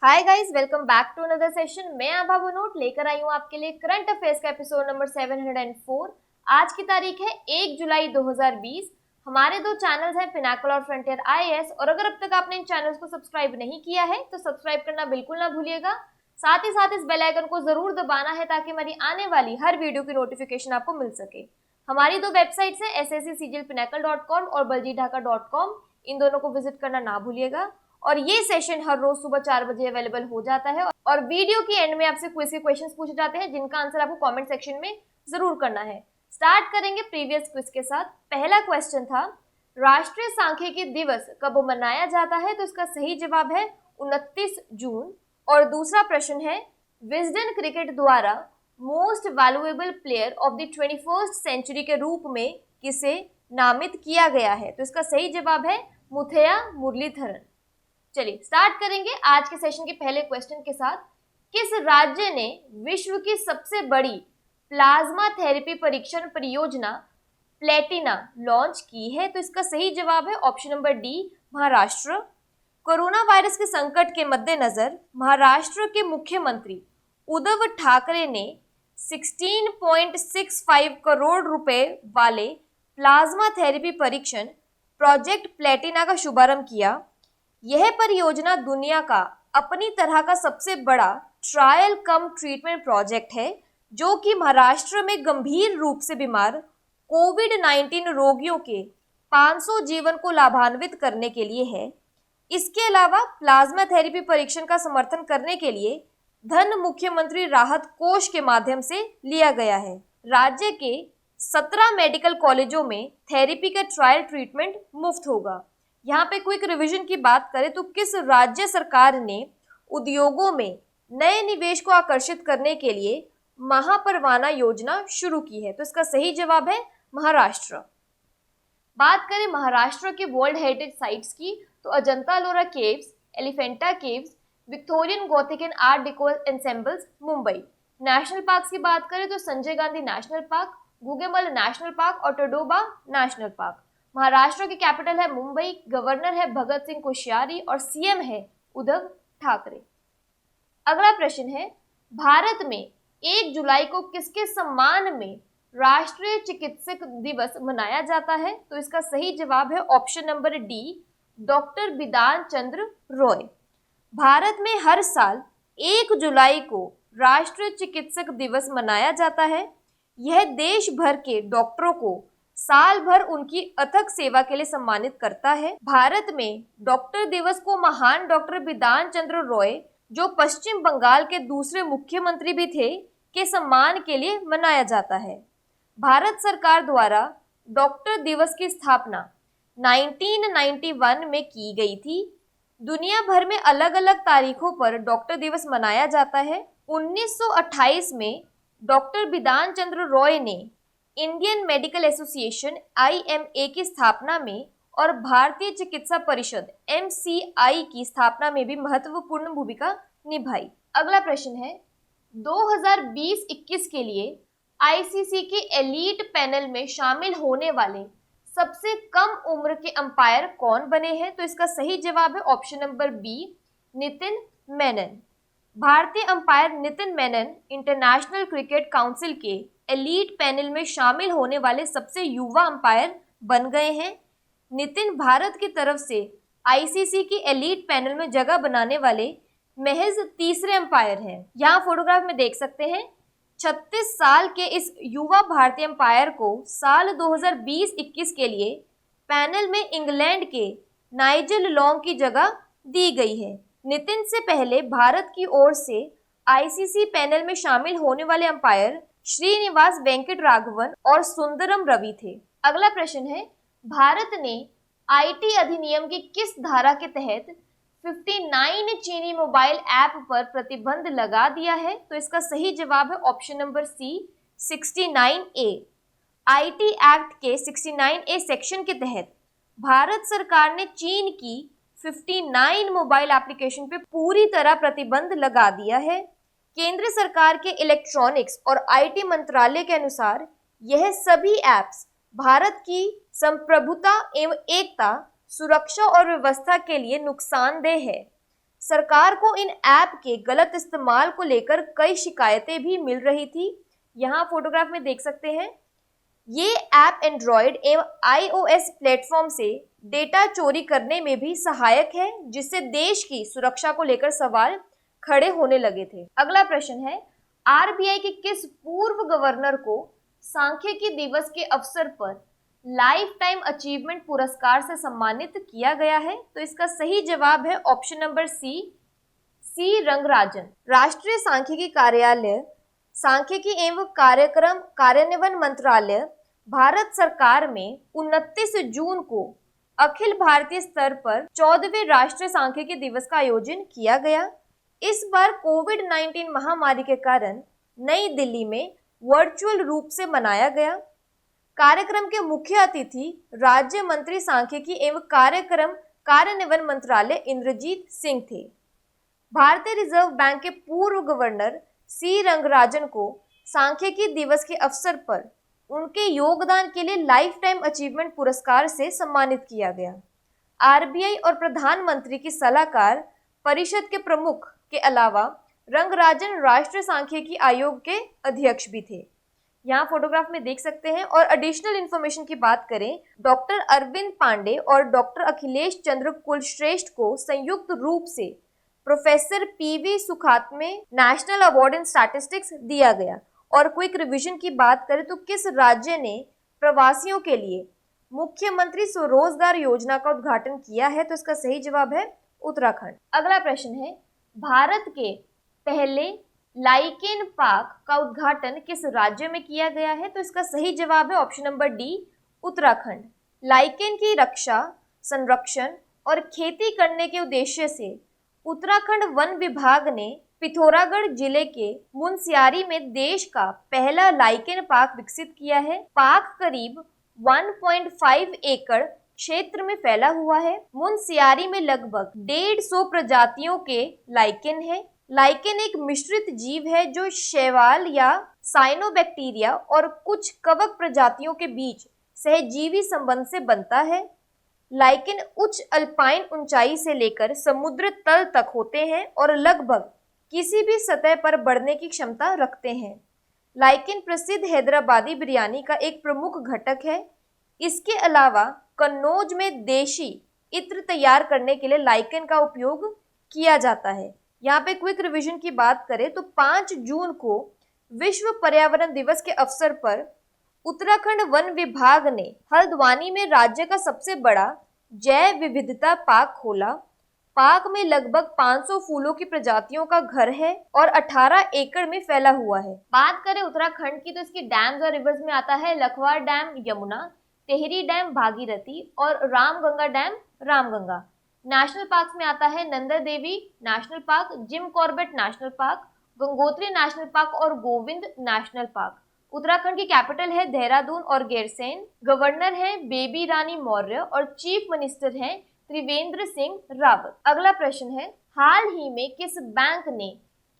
Hi guys, welcome back to another session. मैं आभा बनोट लेकर आई हूँ आपके लिए करंट अफेयर्स का एपिसोड नंबर 704। आज की तारीख है 1 जुलाई 2020। हमारे दो चैनल्स हैं, पिनाकल और फ्रंटियर आईएएस, और अगर अब तक आपने इन चैनल्स को सब्सक्राइब नहीं किया है तो सब्सक्राइब करना बिल्कुल ना भूलिएगा। साथ ही साथ इस बेल आइकन को जरूर दबाना है ताकि हमारी आने वाली हर वीडियो की नोटिफिकेशन आपको मिल सके। हमारी दो वेबसाइट्स हैं sscgilpinacle.com और baljeetdhaka.com। इन दोनों को विजिट करना ना भूलिएगा। और ये सेशन हर रोज सुबह 4 बजे अवेलेबल हो जाता है और वीडियो के एंड में आपसे क्विज के क्वेश्चंस पूछे जाते हैं जिनका आंसर आपको कमेंट सेक्शन में जरूर करना है। स्टार्ट करेंगे प्रीवियस क्विज के साथ। पहला क्वेश्चन था, राष्ट्रीय सांख्यिकी दिवस कब मनाया जाता है? तो इसका सही जवाब है 29 जून। और दूसरा प्रश्न है, विजडन क्रिकेट द्वारा most valuable player of the 21st century के रूप में किसे नामित किया गया है? तो इसका सही जवाब है मुथैया मुरलीधरन। चलिए स्टार्ट करेंगे आज के सेशन के पहले क्वेश्चन के साथ। किस राज्य ने विश्व की सबसे बड़ी प्लाज्मा थेरेपी परीक्षण परियोजना प्लेटिना लॉन्च की है? तो इसका सही जवाब है option number D, Maharashtra. Corona virus के संकट के मद्देनजर महाराष्ट्र के मुख्यमंत्री उद्धव ठाकरे ने 16.65 करोड़ रुपए वाले प्लाज्मा थेरेपी परीक्षण प्रोजेक्ट प्लेटिना का शुभारंभ किया। यह परियोजना दुनिया का अपनी तरह का सबसे बड़ा ट्रायल कम ट्रीटमेंट प्रोजेक्ट है जो कि महाराष्ट्र में गंभीर रूप से बीमार कोविड-19 रोगियों के 500 जीवन को लाभान्वित करने के लिए है। इसके अलावा प्लाज्मा थेरेपी परीक्षण का समर्थन करने के लिए धन मुख्यमंत्री राहत कोष के माध्यम से लिया गया है। राज्य के 17 मेडिकल कॉलेजों में थेरेपी का ट्रायल ट्रीटमेंट मुफ्त होगा। यहाँ पे क्विक रिवीजन की बात करें तो किस राज्य सरकार ने उद्योगों में नए निवेश को आकर्षित करने के लिए महापरवाना योजना शुरू की है? तो इसका सही जवाब है महाराष्ट्र। बात करें महाराष्ट्र के वर्ल्ड हेरिटेज साइट्स की तो Ajanta Ellora caves, Elephanta caves, Victorian Gothic and art deco ensembles Mumbai. National park की बात करें तो Sanjay Gandhi national park, Gugamal national park और टोडोबा नेशनल पार्क। महाराष्ट्र की कैपिटल है मुंबई, गवर्नर है भगत सिंह कोश्यारी और सीएम है उद्धव ठाकरे। अगला प्रश्न है, भारत में 1 जुलाई को किसके सम्मान में राष्ट्रीय चिकित्सक दिवस मनाया जाता है? तो इसका सही जवाब है ऑप्शन नंबर डी, डॉक्टर बिधान चंद्र रॉय। भारत में हर साल 1 जुलाई को राष्ट्रीय चिकित्सक दिवस मनाया जाता है। यह देश भर के डॉक्टरों को साल भर उनकी अथक सेवा के लिए सम्मानित करता है। भारत में डॉक्टर दिवस को महान डॉक्टर बिधान चंद्र रॉय, जो पश्चिम बंगाल के दूसरे मुख्यमंत्री भी थे, के सम्मान के लिए मनाया जाता है। भारत सरकार द्वारा डॉक्टर दिवस की स्थापना 1991 में की गई थी। दुनिया भर में अलग अलग तारीखों पर डॉक्टर दिवस मनाया जाता है। 1928 में डॉक्टर बिधान चंद्र रॉय ने इंडियन मेडिकल एसोसिएशन IMA की स्थापना में और भारतीय चिकित्सा परिषद MCI की स्थापना में भी महत्वपूर्ण भूमिका निभाई। अगला प्रश्न है, 2020-21 के लिए ICC के एलीट पैनल में शामिल होने वाले सबसे कम उम्र के अंपायर कौन बने हैं? तो इसका सही जवाब है option number B, Nitin Menon. भारतीय umpire Nitin Menon International Cricket Council के एलीट पैनल में शामिल होने वाले सबसे युवा अंपायर बन गए हैं। नितिन भारत की तरफ से ICC की एलीट पैनल में जगह बनाने वाले महज तीसरे अंपायर हैं। यहाँ फोटोग्राफ में देख सकते हैं। 36 साल के इस युवा भारतीय अंपायर को साल 2020-21 के लिए पैनल में इंग्लैंड के नाइजल लॉन्ग की जगह दी गई है। नितिन से पहले भारत की ओर से ICC पैनल में शामिल होने वाले अंपायर श्रीनिवास वेंकट राघवन और सुंदरम रवि थे। अगला प्रश्न है, भारत ने IT अधिनियम की किस धारा के तहत 59 चीनी मोबाइल ऐप पर प्रतिबंध लगा दिया है? तो इसका सही जवाब है option number C, 69A। IT act के 69A सेक्शन के तहत भारत सरकार ने चीन की 59 मोबाइल एप्लीकेशन पे पूरी तरह प्रतिबंध लगा दिया है। केंद्र सरकार के इलेक्ट्रॉनिक्स और IT मंत्रालय के अनुसार यह सभी ऐप्स भारत की संप्रभुता एवं एकता, सुरक्षा और व्यवस्था के लिए नुकसानदेह है। सरकार को इन ऐप के गलत इस्तेमाल को लेकर कई शिकायतें भी मिल रही थी। यहाँ फोटोग्राफ में देख सकते हैं। ये ऐप एंड्रॉयड एवं iOS प्लेटफॉर्म से डेटा चोरी करने में भी सहायक है, जिससे देश की सुरक्षा को लेकर सवाल खड़े होने लगे थे। अगला प्रश्न है, आरबीआई के किस पूर्व गवर्नर को सांख्यिकी दिवस के अवसर पर लाइफ टाइम अचीवमेंट पुरस्कार से सम्मानित किया गया है? तो इसका सही जवाब है ऑप्शन नंबर सी रंगराजन। राष्ट्रीय सांख्यिकी कार्यालय, सांख्यिकी एवं कार्यक्रम कार्यान्वयन मंत्रालय, भारत सरकार में 29 जून को अखिल भारतीय स्तर पर 14वें राष्ट्रीय सांख्यिकी दिवस का आयोजन किया गया। इस बार कोविड-19 महामारी के कारण नई दिल्ली में वर्चुअल रूप से मनाया गया। कार्यक्रम के मुख्य अतिथि राज्य मंत्री सांख्यिकी एवं कार्यक्रम कार्यान्वयन मंत्रालय इंद्रजीत सिंह थे। भारतीय रिजर्व बैंक के पूर्व गवर्नर सी रंगराजन को सांख्यिकी दिवस के अवसर पर उनके योगदान के लिए लाइफ टाइम अचीवमेंट पुरस्कार से सम्मानित किया गया। आरबीआई और प्रधानमंत्री की सलाहकार परिषद के प्रमुख के अलावा रंगराजन राष्ट्रीय सांख्यिकी आयोग के अध्यक्ष भी थे। यहाँ फोटोग्राफ में देख सकते हैं। और एडिशनल इन्फॉर्मेशन की बात करें, डॉक्टर अरविंद पांडे और डॉक्टर अखिलेश चंद्र कुलश्रेष्ठ को संयुक्त रूप से professor PV Sukhatme national award in statistics दिया गया। और क्विक रिवीजन की बात करें तो किस राज्य ने प्रवासियों के लिए मुख्यमंत्री स्वरोजगार योजना का उद्घाटन किया है? तो इसका सही जवाब है उत्तराखंड। अगला प्रश्न है, भारत के पहले लाइकेन पार्क का उद्घाटन किस राज्य में किया गया है? तो इसका सही जवाब है option number D, Uttarakhand. Lichen की रक्षा, संरक्षण और खेती करने के उद्देश्य से उत्तराखंड वन विभाग ने पिथौरागढ़ जिले के मुनस्यारी में देश का पहला लाइकेन पार्क विकसित किया है। पार्क करीब 1.5 एकड़ क्षेत्र में फैला हुआ है। मुनस्यारी में लगभग 150 प्रजातियों के लाइकेन है। लाइकेन एक मिश्रित जीव है जो शैवाल या साइनोबैक्टीरिया और कुछ कवक प्रजातियों के बीच सहजीवी संबंध से बनता है। लाइकेन उच्च अल्पाइन ऊंचाई से लेकर समुद्र तल तक होते हैं और लगभग किसी भी सतह पर बढ़ने की क्षमता रखते हैं। लाइकेन प्रसिद्ध हैदराबादी बिरयानी का एक प्रमुख घटक है। इसके अलावा कन्नौज में देशी इत्र तैयार करने के लिए लाइकेन का उपयोग किया जाता है। यहाँ पे क्विक रिवीजन की बात करें तो 5 जून को विश्व पर्यावरण दिवस के अवसर पर उत्तराखंड वन विभाग ने हल्द्वानी में राज्य का सबसे बड़ा जैव विविधता पार्क खोला। पार्क में लगभग 500 फूलों की प्रजातियों का घर है और 18 एकड़ में फैला हुआ है। बात करें उत्तराखंड की तो इसकी डैम्स और रिवर्स में आता है लखवाड़ डैम यमुना, टेहरी डैम भागीरथी और Ramganga dam Ramganga. National park में आता है Nanda Devi national park, Jim Corbett national park, Gangotri national park और गोविंद नेशनल पार्क। उत्तराखंड की कैपिटल है देहरादून और गैरसैंण। गवर्नर है बेबी रानी मौर्य और चीफ मिनिस्टर हैं त्रिवेंद्र सिंह रावत। अगला प्रश्न है, हाल ही में किस बैंक ने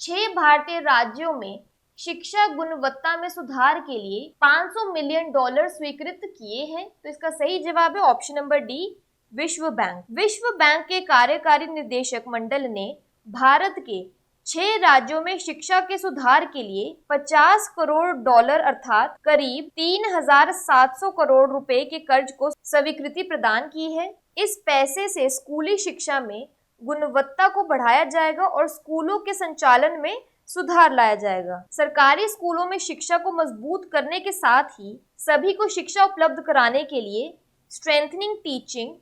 6 भारतीय राज्यों में शिक्षा गुणवत्ता में सुधार के लिए $500 मिलियन स्वीकृत किए हैं? तो इसका सही जवाब है ऑप्शन नंबर डी, विश्व बैंक। विश्व बैंक के कार्यकारी निदेशक मंडल ने भारत के 6 राज्यों में शिक्षा के सुधार के लिए $50 करोड़ अर्थात करीब 3,700 करोड़ रुपए के कर्ज को स्वीकृति प्रदान की है। इस पैसे से स्कूली शिक्षा में गुणवत्ता को बढ़ाया जाएगा और स्कूलों के संचालन में सुधार लाया जाएगा। सरकारी स्कूलों में शिक्षा को मजबूत करने के साथ ही सभी को शिक्षा उपलब्ध कराने के लिए strengthening teaching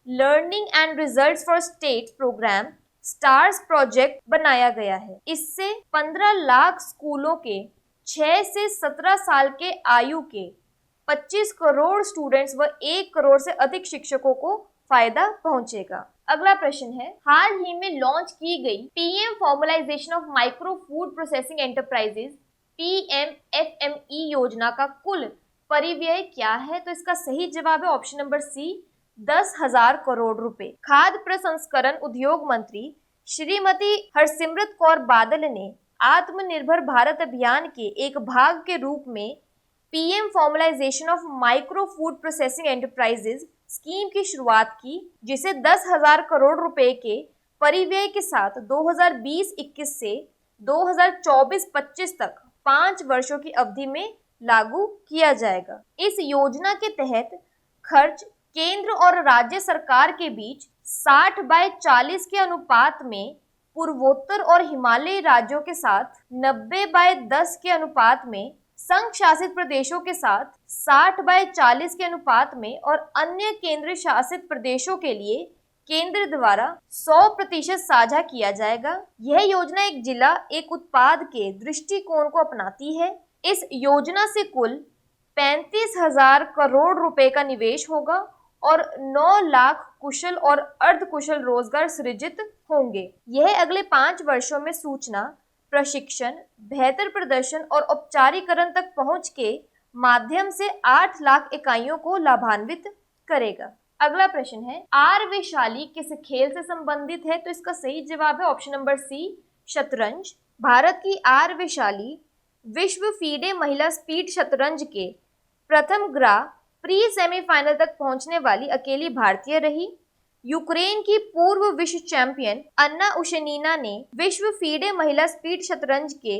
learning and results for state programme stars project बनाया गया है। इससे 15 लाख स्कूलों के 6 से 17 साल के आयु के 25 करोड़ स्टूडेंट्स व 1 करोड़ से अधिक शिक्षकों को फायदा पहुंचेगा। अगला प्रश्न है, हाल ही में लॉन्च की गई PM formalisation of micro food processing enterprises PMFME योजना का कुल परिव्यय क्या है? तो इसका सही जवाब है ऑप्शन नंबर सी, 10,000 करोड़ रुपए। खाद्य प्रसंस्करण उद्योग मंत्री श्रीमती हरसिमरत कौर बादल ने आत्मनिर्भर भारत अभियान के एक भाग के रूप में PM formalisation of micro food processing enterprises scheme की शुरुआत की, जिसे 10,000 करोड़ रुपए के परिव्यय के साथ 2020-21 से 2024-25 तक 5 वर्षों की अवधि में लागू किया जाएगा। इस योजना के तहत खर्च केंद्र और राज्य सरकार के बीच 60/40 के अनुपात में, पूर्वोत्तर और हिमालयी राज्यों के साथ 90/10 के अनुपात में, संघ शासित प्रदेशों के साथ 60/40 के अनुपात में और अन्य केंद्र शासित प्रदेशों के लिए केंद्र द्वारा 100% साझा किया जाएगा। यह योजना एक जिला एक उत्पाद के दृष्टिकोण को अपनाती है। इस योजना से कुल 35,000 करोड़ रुपए का निवेश होगा और 9 लाख कुशल और अर्धकुशल रोजगार सृजित होंगे। यह अगले 5 वर्षों में सूचना, प्रशिक्षण, बेहतर प्रदर्शन और औपचारीकरण तक पहुंच के माध्यम से 8 लाख इकाइयों को लाभान्वित करेगा। अगला प्रश्न है, आर वैशाली किस खेल से संबंधित है? तो इसका सही जवाब है ऑप्शन नंबर सी, शतरंज। भारत की आर वैशाली विश्व फीडे महिला स्पीड शतरंज के प्रथम ग्रा प्री सेमीफाइनल तक पहुंचने वाली अकेली भारतीय रही। यूक्रेन की पूर्व विश्व चैंपियन अन्ना उशेनिना ने विश्व फीडे महिला स्पीड शतरंज के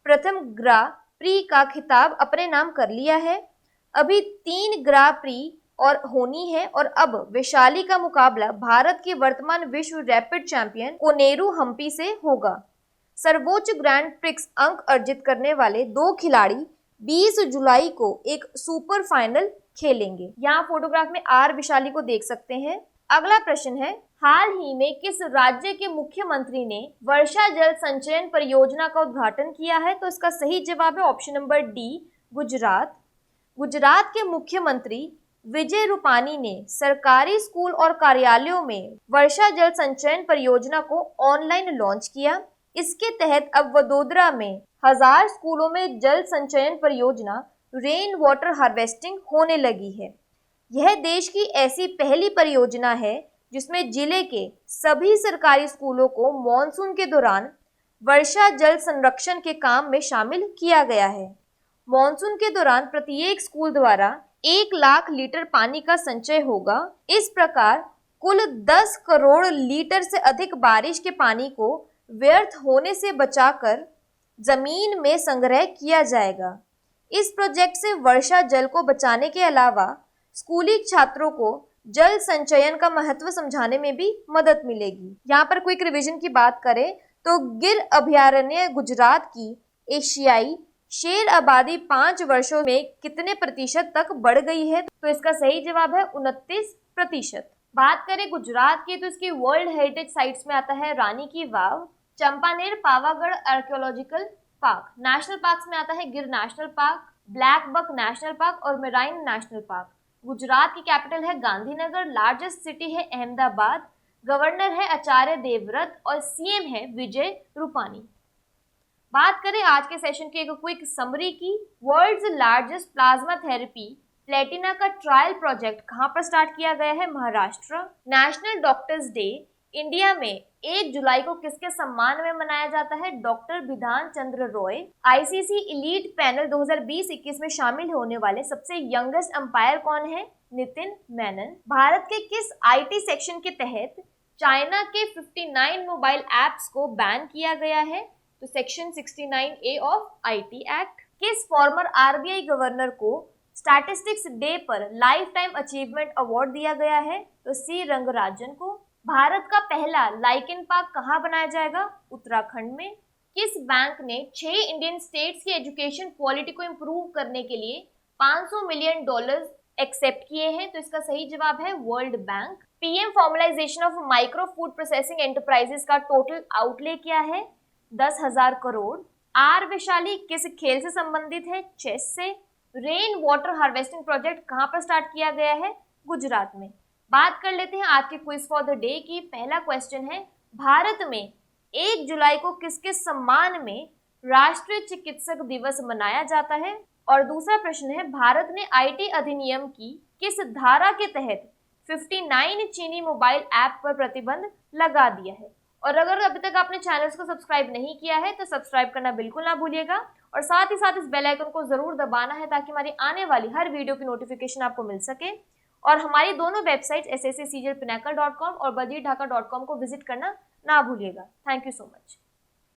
प्रथम ग्रा प्री का खिताब अपने नाम कर लिया है। अभी 3 ग्रा प्री और होनी है और अब वैशाली का मुकाबला भारत के वर्तमान विश्व रैपिड चैंपियन कोनेरू हम्पी से होगा। सर्वोच्च ग्रैंड प्रिक्स अंक अर्जित करने वाले 2 खिलाड़ी 20 जुलाई को एक सुपर फाइनल खेलेंगे। यहाँ फोटोग्राफ में आर वैशाली को देख सकते हैं। अगला प्रश्न है, हाल ही में किस राज्य के मुख्यमंत्री ने वर्षा जल संचयन परियोजना का उद्घाटन किया है? तो इसका सही जवाब है option number D, Gujarat. Gujarat के मुख्यमंत्री विजय रूपानी ने सरकारी स्कूल और कार्यालयों में वर्षा जल संचयन परियोजना को ऑनलाइन लॉन्च किया। इसके तहत अब वडोदरा में 1000 स्कूलों में जल संचयन परियोजना रेन वाटर हार्वेस्टिंग होने लगी है। यह देश की ऐसी पहली परियोजना है जिसमें जिले के सभी सरकारी स्कूलों को मॉनसून के दौरान वर्षा जल संरक्षण के काम में शामिल किया गया है। मॉनसून के दौरान प्रत्येक स्कूल द्वारा 1 लाख लीटर पानी का संचय होगा। इस प्रकार कुल 10 करोड़ लीटर से अधिक बारिश के पानी को व्यर्थ होने से बचाकर जमीन में संग्रह किया जाएगा। इस प्रोजेक्ट से वर्षा जल को बचाने के अलावा स्कूली छात्रों को जल संचयन का महत्व समझाने में भी मदद मिलेगी। यहाँ पर क्विक रिवीजन की बात करें तो गिर अभयारण्य गुजरात की एशियाई शेर आबादी 5 वर्षों में कितने प्रतिशत तक बढ़ गई है? तो इसका सही जवाब है 29%। बात करें गुजरात की तो इसकी वर्ल्ड हेरिटेज साइट्स में आता है रानी की Vav, Champaner Pavagadh archaeological park. National parks में आता है Gir national park, blackbuck national park और मेराइन नेशनल पार्क। गुजरात की कैपिटल है गांधीनगर, लार्जेस्ट सिटी है अहमदाबाद, गवर्नर है आचार्य देवव्रत और सीएम है विजय रूपानी। बात करें आज के सेशन की एक क्विक समरी की, world's largest plasma therapy platina का ट्रायल प्रोजेक्ट कहां पर स्टार्ट किया गया है? Maharashtra. National doctors day India में 1 जुलाई को किसके सम्मान में मनाया जाता है? डॉक्टर बिधान चंद्र रॉय। आईसीसी इलीट पैनल 2020-21 में शामिल होने वाले सबसे यंगेस्ट अंपायर कौन है? नितिन मेनन। भारत के किस आईटी सेक्शन के तहत चाइना के 59 मोबाइल एप्स को बैन किया गया है? तो section 69A of IT act. किस फॉर्मर आरबीआई गवर्नर को स्टैटिस्टिक्स डे पर लाइफ टाइम अचीवमेंट अवार्ड दिया गया है? तो सी रंगराजन को। भारत का पहला लाइकेन पार्क कहाँ बनाया जाएगा? उत्तराखंड में। किस बैंक ने 6 इंडियन स्टेट्स की एजुकेशन क्वालिटी को इम्प्रूव करने के लिए $500 मिलियन एक्सेप्ट किए हैं? तो इसका सही जवाब है world bank. PM formalisation of micro food processing enterprises का टोटल आउटले क्या है? 10,000 करोड़। आर वैशाली किस खेल से संबंधित है? चेस से। रेन वाटर हार्वेस्टिंग प्रोजेक्ट कहां पर स्टार्ट किया गया है? गुजरात में। बात कर लेते हैं आज के क्विज फॉर द डे की। पहला क्वेश्चन है, भारत में 1 जुलाई को किसके सम्मान में राष्ट्रीय चिकित्सक दिवस मनाया जाता है? और दूसरा प्रश्न है, भारत ने आईटी अधिनियम की किस धारा के तहत 59 चीनी मोबाइल ऐप पर प्रतिबंध लगा दिया है? और अगर अभी तक आपने चैनल को सब्सक्राइब नहीं किया है तो सब्सक्राइब करना बिल्कुल ना भूलिएगा और साथ ही साथ इस बेल आइकन को जरूर दबाना है ताकि हमारी आने वाली हर वीडियो की नोटिफिकेशन आपको मिल सके। और हमारी दोनों वेबसाइट SSC CGL Pinnacle.com और BudgetDhaka.com को विजिट करना ना भूलिएगा। Thank you so much.